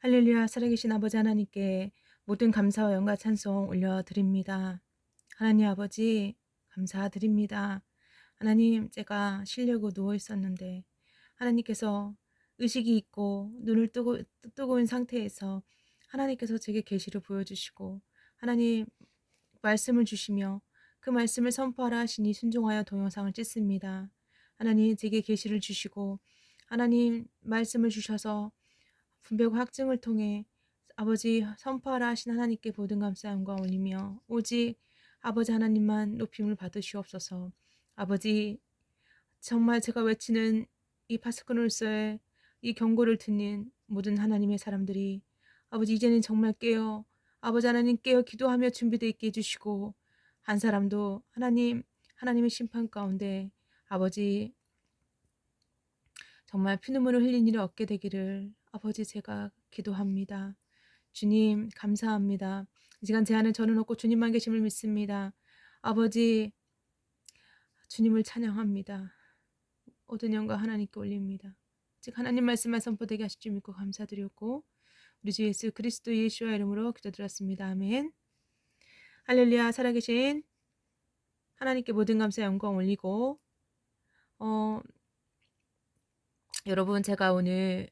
할렐루야, 살아계신 아버지 하나님께 모든 감사와 영광 찬송 올려드립니다. 하나님 아버지 감사드립니다. 하나님, 제가 쉬려고 누워 있었는데 하나님께서 의식이 있고 눈을 뜨고 있는 상태에서 하나님께서 제게 계시를 보여주시고 하나님 말씀을 주시며 그 말씀을 선포하라 하시니 순종하여 동영상을 찍습니다. 하나님, 제게 계시를 주시고 하나님 말씀을 주셔서 분별과 확증을 통해 아버지 선포하라 하신 하나님께 모든 감사 영광 올리며 오직 아버지 하나님만 높임을 받으시옵소서. 아버지, 정말 제가 외치는 이 파스쿠놀스의 이 경고를 듣는 모든 하나님의 사람들이 아버지 이제는 정말 깨어 아버지 하나님 깨어 기도하며 준비되어 있게 해주시고 한 사람도 하나님의 심판 가운데 아버지 정말 피눈물을 흘린 일을 얻게 되기를 아버지 제가 기도합니다. 주님 감사합니다. 이 시간 제 안에 저는 없고 주님만 계심을 믿습니다. 아버지 주님을 찬양합니다. 모든 영광 하나님께 올립니다. 즉 하나님 말씀만 선포되게 하실 줄 믿고 감사드렸고 우리 주 예수 그리스도 예수와 이름으로 기도드렸습니다. 아멘. 할렐루야. 살아계신 하나님께 모든 감사 영광 올리고 여러분 제가 오늘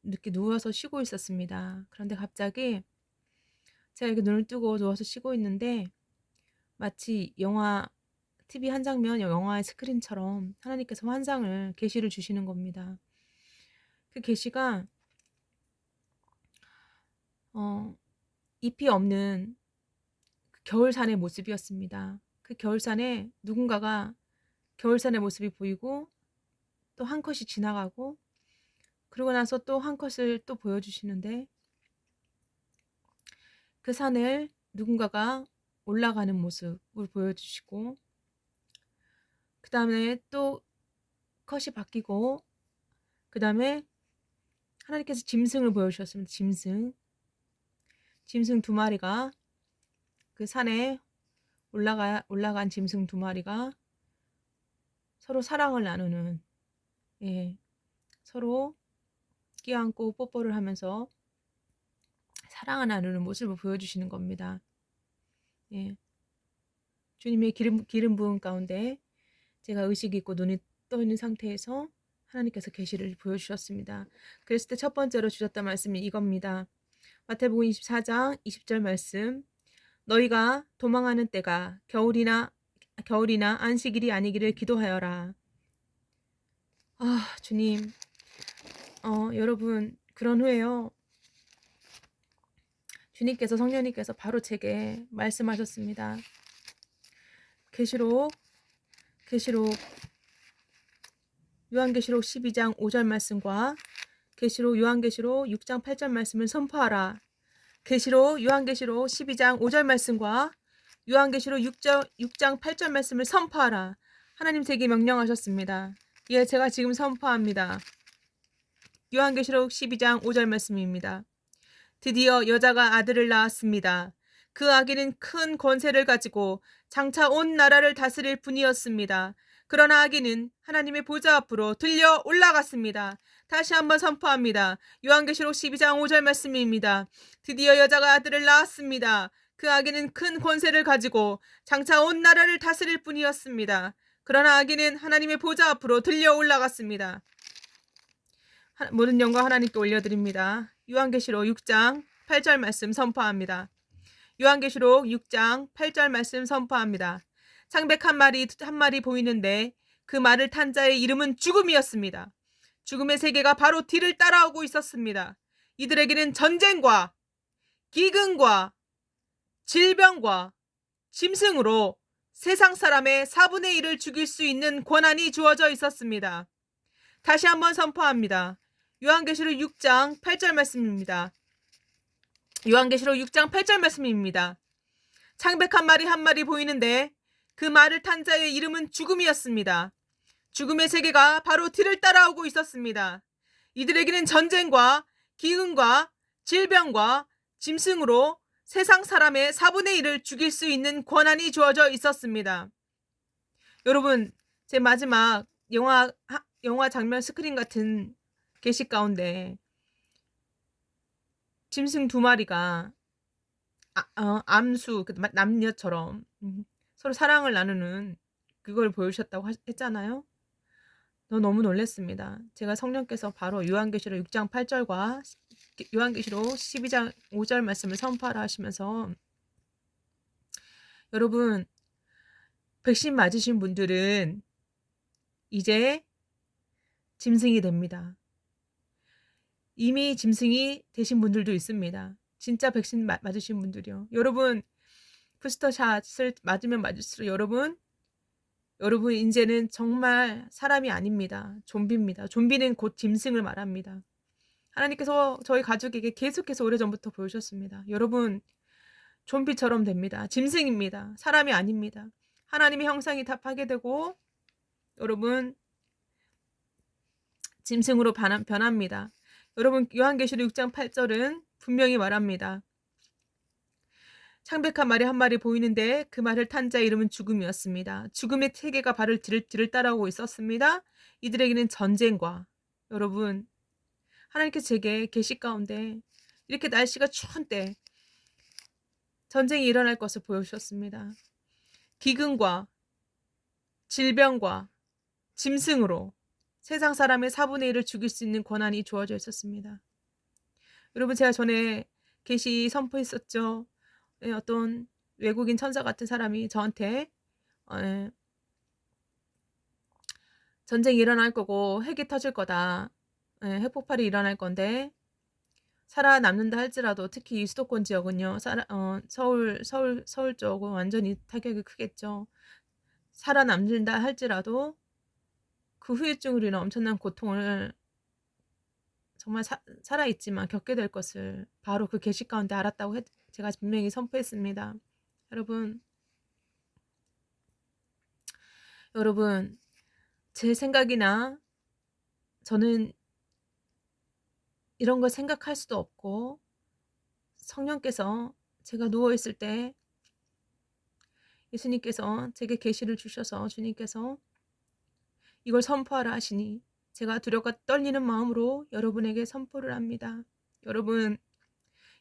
이렇게 누워서 쉬고 있었습니다. 그런데 갑자기 제가 이렇게 눈을 뜨고 누워서 쉬고 있는데 마치 영화 TV 한 장면 영화의 스크린처럼 하나님께서 환상을 계시를 주시는 겁니다. 그 계시가 잎이 없는 그 겨울산의 모습이었습니다. 그 겨울산에 누군가가 겨울산의 모습이 보이고 또 한 컷이 지나가고 그러고 나서 또 한 컷을 또 보여주시는데 그 산을 누군가가 올라가는 모습을 보여주시고 그 다음에 또 컷이 바뀌고 그 다음에 하나님께서 짐승을 보여주셨습니다. 짐승 두 마리가 그 산에 올라간 짐승 두 마리가 서로 사랑을 나누는 서로 끼안고 뽀뽀를 하면서 사랑을 나누는 모습을 보여주시는 겁니다. 주님의 기름 부음 가운데 제가 의식이 있고 눈이 떠 있는 상태에서 하나님께서 계시를 보여주셨습니다. 그랬을 때 첫 번째로 주셨던 말씀이 이겁니다. 마태복음 24장 20절 말씀. 너희가 도망하는 때가 겨울이나 안식일이 아니기를 기도하여라. 주님, 여러분 그런 후에요. 주님께서 성령님께서 바로 제게 말씀하셨습니다. 계시록 요한계시록 12장 5절 말씀과 요한계시록 6장 8절 말씀을 선포하라. 요한계시록 12장 5절 말씀과 요한계시록 6장 8절 말씀을 선포하라. 하나님 제게 명령하셨습니다. 예, 제가 지금 선포합니다. 요한계시록 12장 5절 말씀입니다. 드디어 여자가 아들을 낳았습니다. 그 아기는 큰 권세를 가지고 장차 온 나라를 다스릴 분이었습니다. 그러나 아기는 하나님의 보좌 앞으로 들려 올라갔습니다. 다시 한번 선포합니다. 요한계시록 12장 5절 말씀입니다. 드디어 여자가 아들을 낳았습니다. 그 아기는 큰 권세를 가지고 장차 온 나라를 다스릴 분이었습니다. 그러나 아기는 하나님의 보좌 앞으로 들려 올라갔습니다. 모든 영광 하나님께 올려드립니다. 요한계시록 6장 8절 말씀 선포합니다. 요한계시록 6장 8절 말씀 선포합니다. 창백 한 마리 보이는데 그 말을 탄 자의 이름은 죽음이었습니다. 죽음의 세계가 바로 뒤를 따라오고 있었습니다. 이들에게는 전쟁과 기근과 질병과 짐승으로 세상 사람의 4분의 1을 죽일 수 있는 권한이 주어져 있었습니다. 다시 한번 선포합니다. 요한계시록 6장 8절 말씀입니다. 요한계시록 6장 8절 말씀입니다. 창백 한 마리 보이는데 그 말을 탄 자의 이름은 죽음이었습니다. 죽음의 세계가 바로 뒤를 따라오고 있었습니다. 이들에게는 전쟁과 기근과 질병과 짐승으로 세상 사람의 4분의 1을 죽일 수 있는 권한이 주어져 있었습니다. 여러분, 제 마지막 영화 장면 스크린 같은 계시 가운데 짐승 두 마리가 암수 남녀처럼 서로 사랑을 나누는 그걸 보여주셨다고 했잖아요. 너무 놀랐습니다. 제가 성령께서 바로 요한계시록 6장 8절과 요한계시록 12장 5절 말씀을 선포하라 하시면서, 여러분 백신 맞으신 분들은 이제 짐승이 됩니다. 이미 짐승이 되신 분들도 있습니다. 진짜 백신 맞으신 분들이요. 여러분 부스터샷을 맞으면 맞을수록 여러분 이제는 정말 사람이 아닙니다. 좀비입니다. 좀비는 곧 짐승을 말합니다. 하나님께서 저희 가족에게 계속해서 오래전부터 보여주셨습니다. 여러분 좀비처럼 됩니다. 짐승입니다. 사람이 아닙니다. 하나님의 형상이 다 파괴되고 여러분 짐승으로 변합니다. 여러분 요한계시록 6장 8절은 분명히 말합니다. 창백한 말이 한 마리 보이는데 그 말을 탄 자의 이름은 죽음이었습니다. 죽음의 세계가 발을 뒤를 따라오고 있었습니다. 이들에게는 전쟁과, 여러분 하나님께서 제게 계시 가운데 이렇게 날씨가 추운 때 전쟁이 일어날 것을 보여주셨습니다. 기근과 질병과 짐승으로 세상 사람의 4분의 1을 죽일 수 있는 권한이 주어져 있었습니다. 여러분 제가 전에 계시 선포했었죠. 어떤 외국인 천사 같은 사람이 저한테 전쟁이 일어날 거고 핵이 터질 거다. 핵폭발이 일어날 건데 살아남는다 할지라도 특히 이 수도권 지역은요. 서울 쪽은 완전히 타격이 크겠죠. 살아남는다 할지라도 그 후유증으로 인한 엄청난 고통을 정말 살아있지만 겪게 될 것을 바로 그 계시 가운데 알았다고 제가 분명히 선포했습니다. 여러분 제 생각이나 저는 이런 걸 생각할 수도 없고, 성령께서 제가 누워있을 때 예수님께서 제게 계시를 주셔서 주님께서 이걸 선포하라 하시니 제가 두려워 떨리는 마음으로 여러분에게 선포를 합니다. 여러분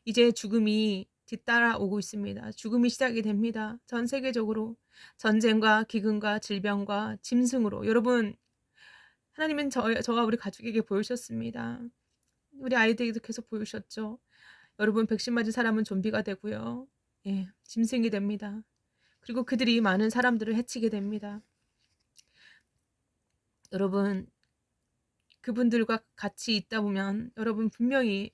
이제 죽음이 뒤따라오고 있습니다. 죽음이 시작이 됩니다. 전 세계적으로 전쟁과 기근과 질병과 짐승으로. 여러분 하나님은 저와 우리 가족에게 보여주셨습니다. 우리 아이들에게도 계속 보여주셨죠. 여러분 백신 맞은 사람은 좀비가 되고요. 짐승이 됩니다. 그리고 그들이 많은 사람들을 해치게 됩니다. 여러분 그분들과 같이 있다 보면 여러분 분명히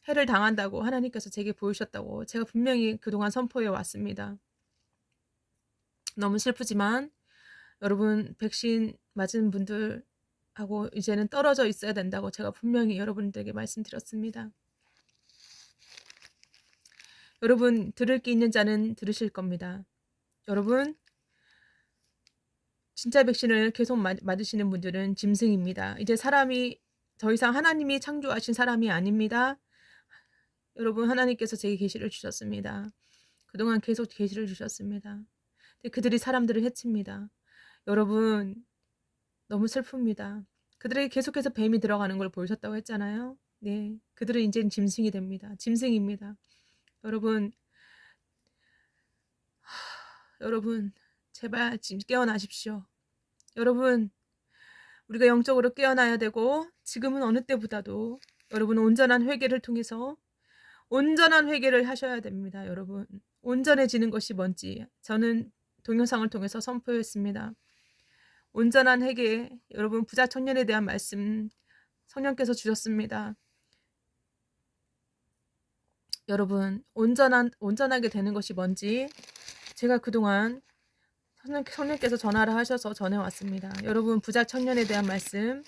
해를 당한다고 하나님께서 제게 보여주셨다고 제가 분명히 그동안 선포해 왔습니다. 너무 슬프지만 여러분 백신 맞은 분들하고 이제는 떨어져 있어야 된다고 제가 분명히 여러분들에게 말씀드렸습니다. 여러분 들을 게 있는 자는 들으실 겁니다. 여러분 진짜 백신을 계속 맞으시는 분들은 짐승입니다. 이제 사람이 더 이상 하나님이 창조하신 사람이 아닙니다. 여러분 하나님께서 제게 계시를 주셨습니다. 그동안 계속 계시를 주셨습니다. 근데 그들이 사람들을 해칩니다. 여러분 너무 슬픕니다. 그들에게 계속해서 뱀이 들어가는 걸 보여줬다고 했잖아요. 네, 그들은 이제는 짐승이 됩니다. 짐승입니다. 여러분 제발 지금 깨어나십시오. 여러분 우리가 영적으로 깨어나야 되고 지금은 어느 때보다도 여러분 온전한 회개를 통해서 온전한 회개를 하셔야 됩니다. 여러분 온전해지는 것이 뭔지 저는 동영상을 통해서 선포했습니다. 온전한 회개, 여러분 부자 청년에 대한 말씀 성령께서 주셨습니다. 여러분 온전하게 되는 것이 뭔지 제가 그동안 성령께서 전화를 하셔서 전해왔습니다. 여러분 부자 청년에 대한 말씀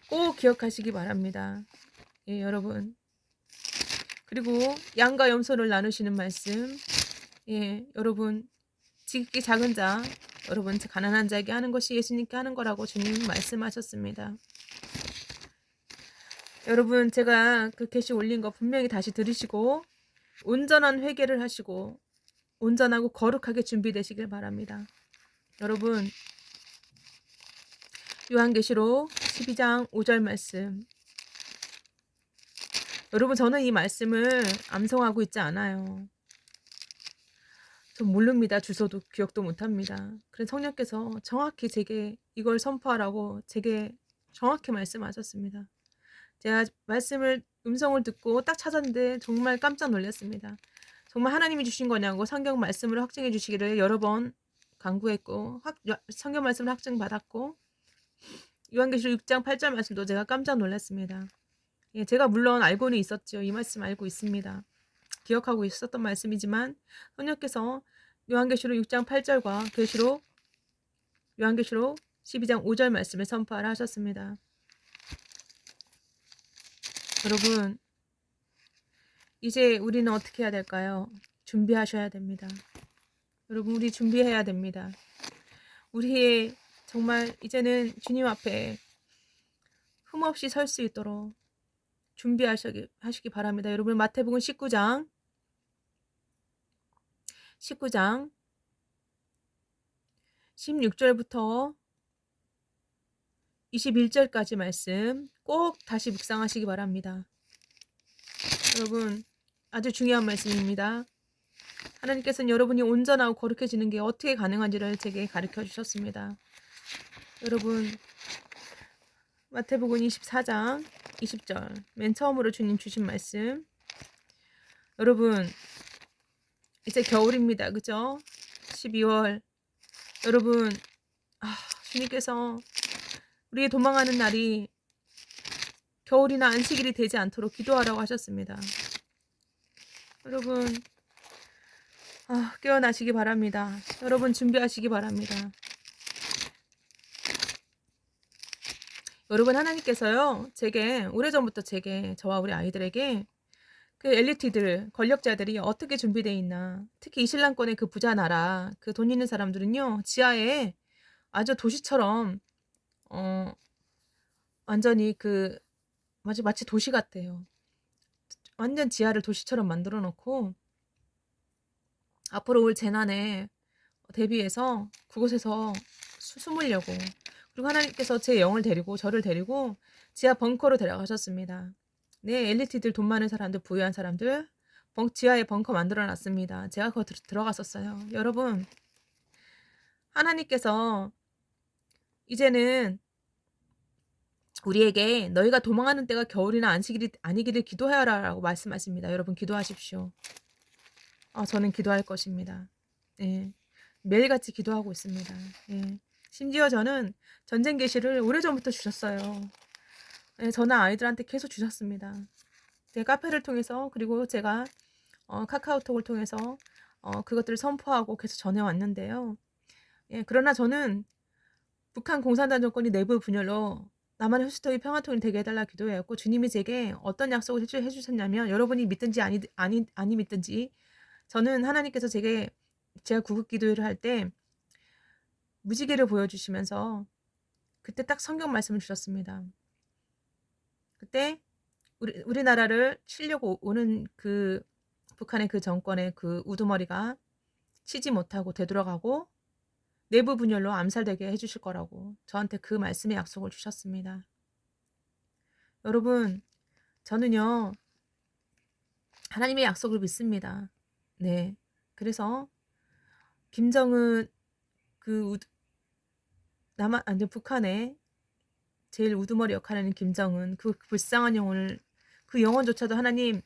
꼭 기억하시기 바랍니다. 여러분 그리고 양과 염소를 나누시는 말씀, 여러분 지극히 작은 자, 여러분 가난한 자에게 하는 것이 예수님께 하는 거라고 주님 말씀하셨습니다. 여러분 제가 그 게시 올린 거 분명히 다시 들으시고 온전한 회개를 하시고 온전하고 거룩하게 준비되시길 바랍니다. 여러분 요한계시록 12장 5절 말씀, 여러분, 저는 이 말씀을 암송하고 있지 않아요. 전 모릅니다. 주소도 기억도 못합니다. 그래서 성령께서 정확히 제게 이걸 선포하라고 제게 정확히 말씀하셨습니다. 제가 음성을 듣고 딱 찾았는데 정말 깜짝 놀랐습니다. 정말 하나님이 주신 거냐고 성경 말씀을 확증해 주시기를 여러 번 간구했고, 성경 말씀을 확증받았고, 요한계시록 6장 8절 말씀도 제가 깜짝 놀랐습니다. 예, 제가 물론 알고는 있었죠. 이 말씀 알고 있습니다. 기억하고 있었던 말씀이지만 성령께서 요한계시록 6장 8절과 요한계시록 12장 5절 말씀을 선포하라 하셨습니다. 여러분, 이제 우리는 어떻게 해야 될까요? 준비하셔야 됩니다. 여러분, 우리 준비해야 됩니다. 우리의 정말 이제는 주님 앞에 흠없이 설 수 있도록 준비하시기 바랍니다. 여러분, 마태복음 19장 16절부터 21절까지 말씀 꼭 다시 묵상하시기 바랍니다. 여러분, 아주 중요한 말씀입니다. 하나님께서는 여러분이 온전하고 거룩해지는 게 어떻게 가능한지를 제게 가르쳐 주셨습니다. 여러분, 마태복음 24장 20절 맨 처음으로 주님 주신 말씀. 여러분, 이제 겨울입니다. 그죠? 12월. 여러분, 주님께서 우리의 도망하는 날이 겨울이나 안식일이 되지 않도록 기도하라고 하셨습니다. 여러분, 깨어나시기 바랍니다. 여러분, 준비하시기 바랍니다. 여러분, 하나님께서요, 오래전부터 저와 우리 아이들에게 그 엘리트들, 권력자들이 어떻게 준비되어 있나, 특히 이 신랑권의 그 부자 나라, 그 돈 있는 사람들은요, 지하에 아주 도시처럼, 완전히 마치 도시 같대요. 완전 지하를 도시처럼 만들어 놓고, 앞으로 올 재난에 대비해서 그곳에서 숨으려고. 그리고 하나님께서 제 영을 데리고, 저를 데리고 지하 벙커로 데려가셨습니다. 네, 엘리트들, 돈 많은 사람들, 부유한 사람들, 지하에 벙커 만들어 놨습니다. 제가 거기 들어갔었어요. 여러분, 하나님께서 이제는 우리에게 너희가 도망하는 때가 겨울이나 안식일이 아니기를 기도하라라고 말씀하십니다. 여러분, 기도하십시오. 저는 기도할 것입니다. 예, 매일같이 기도하고 있습니다. 예. 심지어 저는 전쟁 계시를 오래전부터 주셨어요. 예, 저는 아이들한테 계속 주셨습니다. 제 카페를 통해서, 그리고 제가 카카오톡을 통해서 그것들을 선포하고 계속 전해왔는데요. 예, 그러나 저는 북한 공산당 정권이 내부 분열로 남한의 수도의 평화통일이 되게 해달라 기도했고, 주님이 제게 어떤 약속을 해주셨냐면, 여러분이 믿든지 아니 믿든지, 저는 하나님께서 제가 구급 기도를 할 때 무지개를 보여주시면서 그때 딱 성경 말씀을 주셨습니다. 그때 우리나라를 치려고 오는 그 북한의 그 정권의 그 우두머리가 치지 못하고 되돌아가고 내부 분열로 암살되게 해주실 거라고 저한테 그 말씀의 약속을 주셨습니다. 여러분, 저는요, 하나님의 약속을 믿습니다. 네. 그래서 김정은 북한의 제일 우두머리 역할하는 김정은, 그 불쌍한 영혼을, 그 영혼조차도 하나님,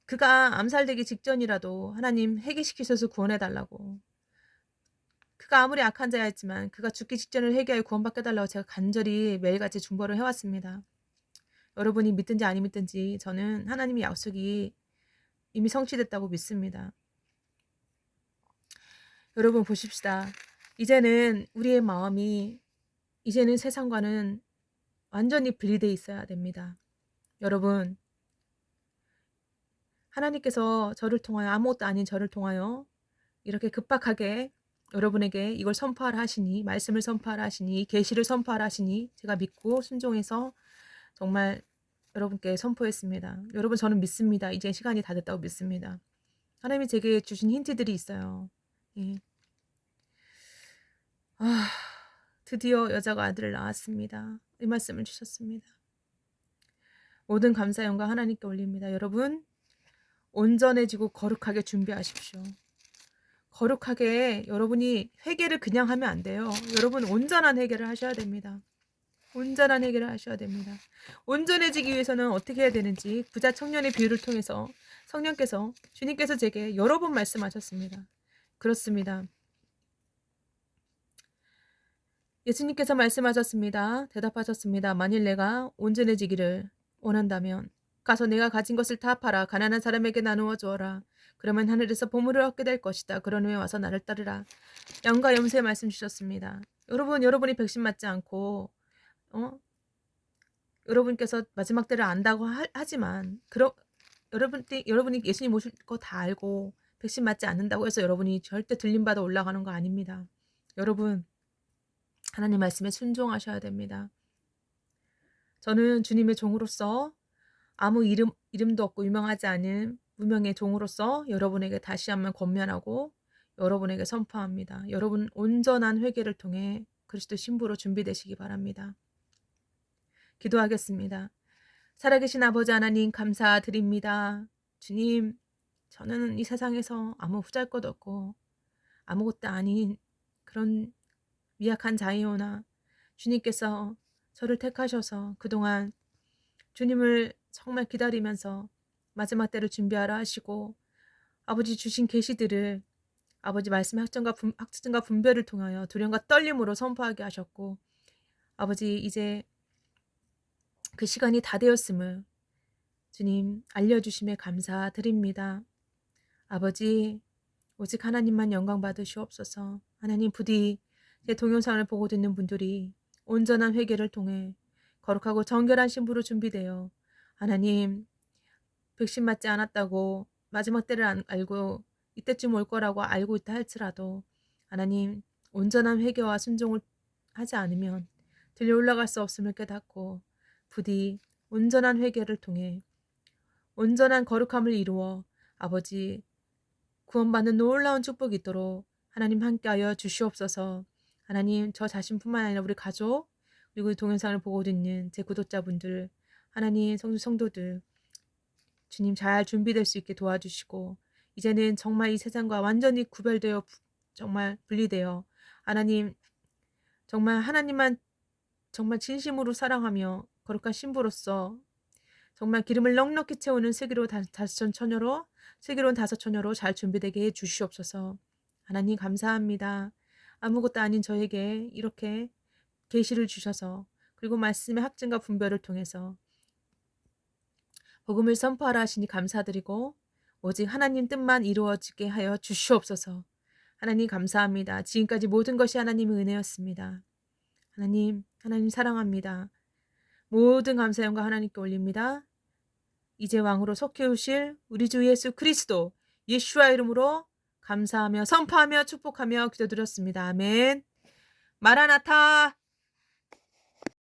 그가 암살되기 직전이라도 하나님 회개시키셔서 구원해달라고. 그가 아무리 악한 자였지만 그가 죽기 직전을 회개하여 구원받게 해달라고 제가 간절히 매일같이 중보를 해왔습니다. 여러분이 믿든지 아니 믿든지 저는 하나님의 약속이 이미 성취됐다고 믿습니다. 여러분, 보십시다. 이제는 우리의 마음이 이제는 세상과는 완전히 분리되어 있어야 됩니다. 여러분, 하나님께서 저를 통하여, 아무것도 아닌 저를 통하여 이렇게 급박하게 여러분에게 이걸 선포하라 하시니, 말씀을 선포하라 하시니, 계시를 선포하라 하시니 제가 믿고 순종해서 정말 여러분께 선포했습니다. 여러분, 저는 믿습니다. 이제 시간이 다 됐다고 믿습니다. 하나님이 제게 주신 힌트들이 있어요. 예. 드디어 여자가 아들을 낳았습니다. 이 말씀을 주셨습니다. 모든 감사 영광 하나님께 올립니다. 여러분 온전해지고 거룩하게 준비하십시오. 거룩하게 여러분이 회개를 그냥 하면 안 돼요. 여러분 온전한 회개를 하셔야 됩니다. 온전한 회개를 하셔야 됩니다. 온전해지기 위해서는 어떻게 해야 되는지 부자 청년의 비유를 통해서 성령께서 주님께서 제게 여러 번 말씀하셨습니다. 그렇습니다. 예수님께서 말씀하셨습니다. 대답하셨습니다. 만일 내가 온전해지기를 원한다면 가서 내가 가진 것을 다 팔아 가난한 사람에게 나누어 주어라. 그러면 하늘에서 보물을 얻게 될 것이다. 그런 후에 와서 나를 따르라. 양과 염소의 말씀 주셨습니다. 여러분이 백신 맞지 않고 여러분께서 마지막 때를 안다고 하지만 여러분이 예수님 오실 거 다 알고 백신 맞지 않는다고 해서 여러분이 절대 들림받아 올라가는 거 아닙니다. 여러분 하나님 말씀에 순종하셔야 됩니다. 저는 주님의 종으로서 아무 이름도 없고 유명하지 않은 무명의 종으로서 여러분에게 다시 한번 권면하고 여러분에게 선포합니다. 여러분 온전한 회개를 통해 그리스도 신부로 준비되시기 바랍니다. 기도하겠습니다. 살아계신 아버지 하나님 감사드립니다. 주님, 저는 이 세상에서 아무 후잘것 없고 아무것도 아닌 그런 미약한 자이오나 주님께서 저를 택하셔서 그동안 주님을 정말 기다리면서 마지막 때를 준비하라 하시고 아버지 주신 계시들을 아버지 말씀의 학증과 분별을 통하여 두려움과 떨림으로 선포하게 하셨고 아버지 이제 그 시간이 다 되었음을 주님 알려주심에 감사드립니다. 아버지 오직 하나님만 영광 받으시옵소서. 하나님 부디 제 동영상을 보고 듣는 분들이 온전한 회개를 통해 거룩하고 정결한 신부로 준비되어 하나님 백신 맞지 않았다고 마지막 때를 알고 이때쯤 올 거라고 알고 있다 할지라도 하나님 온전한 회개와 순종을 하지 않으면 들려 올라갈 수 없음을 깨닫고 부디 온전한 회개를 통해 온전한 거룩함을 이루어 아버지 구원받는 놀라운 축복이 있도록 하나님 함께하여 주시옵소서. 하나님 저 자신뿐만 아니라 우리 가족 그리고 동영상을 보고 있는 제 구독자분들 하나님 성도들 주님 잘 준비될 수 있게 도와주시고 이제는 정말 이 세상과 완전히 구별되어 정말 분리되어 하나님 정말 하나님만 정말 진심으로 사랑하며 거룩한 신부로서 정말 기름을 넉넉히 채우는 슬기로운 다섯 처녀로 잘 준비되게 해 주시옵소서. 하나님 감사합니다. 아무것도 아닌 저에게 이렇게 계시를 주셔서 그리고 말씀의 학증과 분별을 통해서 복음을 선포하라 하시니 감사드리고 오직 하나님 뜻만 이루어지게 하여 주시옵소서. 하나님 감사합니다. 지금까지 모든 것이 하나님의 은혜였습니다. 하나님 사랑합니다. 모든 감사 영광 하나님께 올립니다. 이제 왕으로 속해 오실 우리 주 예수 그리스도 예수와 이름으로 감사하며 선포하며 축복하며 기도드렸습니다. 아멘. 마라나타.